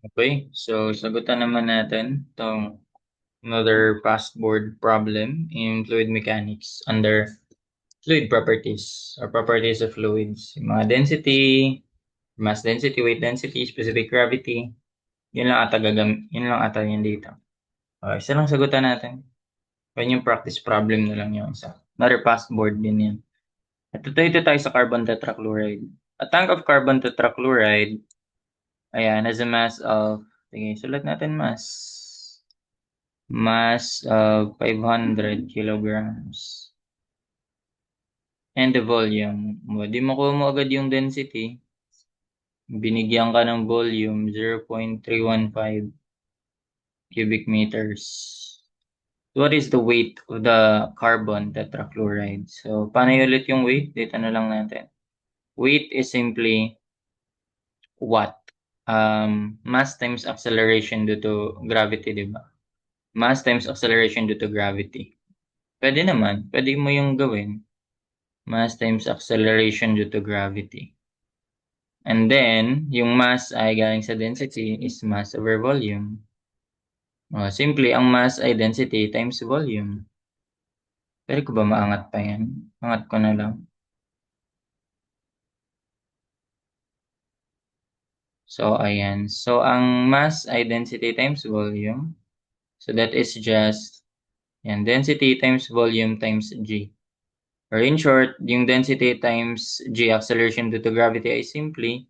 Okay, so sagutan naman natin itong another past board problem in fluid mechanics under fluid properties or properties of fluids. Yung mga density, mass density, weight density, specific gravity, yun lang ata yun dito. Isa lang sagutan natin. Yun yung practice problem na lang yung isa. Another past board din yan. At ito tayo sa carbon tetrachloride. A tank of carbon tetrachloride, ayan, has a mass of, sige, sulat natin mass of 500 kilograms. And the volume, di makuha mo agad yung density. Binigyan ka ng volume, 0.315 cubic meters. What is the weight of the carbon tetrachloride? So, paano yung ulit yung weight? Dito na lang natin. Weight is simply what? Mass times acceleration due to gravity, di ba? Mass times acceleration due to gravity. Pwede naman. Pwede mo yung gawin. Mass times acceleration due to gravity. And then, yung mass ay galing sa density is mass over volume. Simply, ang mass ay density times volume. Pero ko ba maangat pa yan? Angat ko na lang. So, ayan. So, ang mass ay density times volume. So, that is just yan, density times volume times g. Or in short, yung density times g acceleration due to gravity ay simply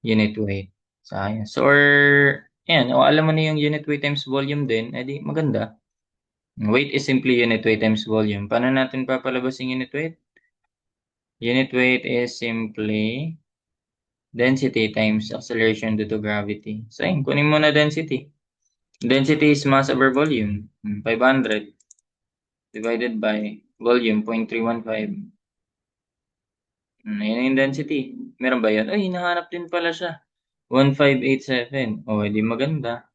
unit weight. So, ayan. So, ayan. O, alam mo na yung unit weight times volume din, edi maganda. Weight is simply unit weight times volume. Paano natin papalabas yung unit weight? Unit weight is simply density times acceleration due to gravity. So, ayun, kunin mo na density. Density is mass over volume. 500 divided by volume, 0.315. Ayun yung density. Meron ba yun? Ay, hinahanap din pala siya. 1587. O, edi maganda.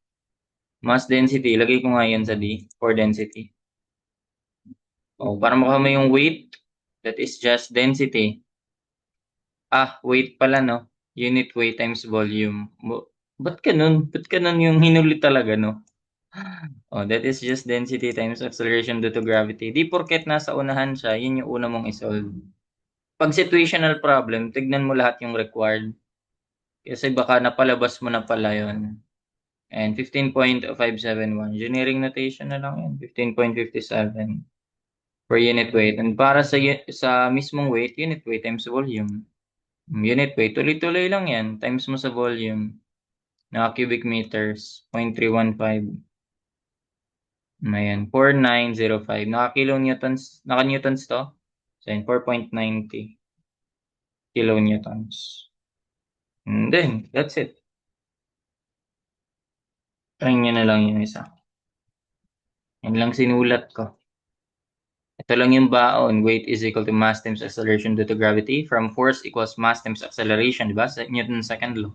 Mass density. Lagay ko nga yan sa D for density. O, para makuha mo yung weight, that is just density. Weight pala, no? Unit weight times volume. Ba't ganun? Ba't ganun yung hinuli talaga, no? That is just density times acceleration due to gravity. Di porket nasa unahan siya, yun yung una mong isolve. Pag situational problem, tignan mo lahat yung required. Kasi baka napalabas mo na pala yun. And 15.571. Engineering notation na lang yun. 15.57 per unit weight. And para sa mismong weight, unit weight times volume. Unit weight, tuloy-tuloy lang yan. Times mo sa volume. Cubic meters. 0.315. Ayan. 4905. Naka-newtons to? So, yun, 4.90 kilonewtons. And then, that's it. Try nyo na lang yung isa. Yan lang sinulat ko. Ito lang yung baon. Weight is equal to mass times acceleration due to gravity. From force equals mass times acceleration. Diba? Sa Newton's second law.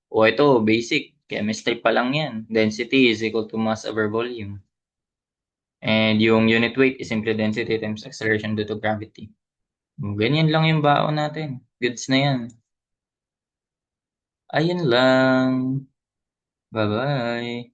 Ito, basic. Chemistry pa lang yan. Density is equal to mass over volume. And yung unit weight is simply density times acceleration due to gravity. Ganyan lang yung baon natin. Goods na yan. Ayun lang. Bye-bye.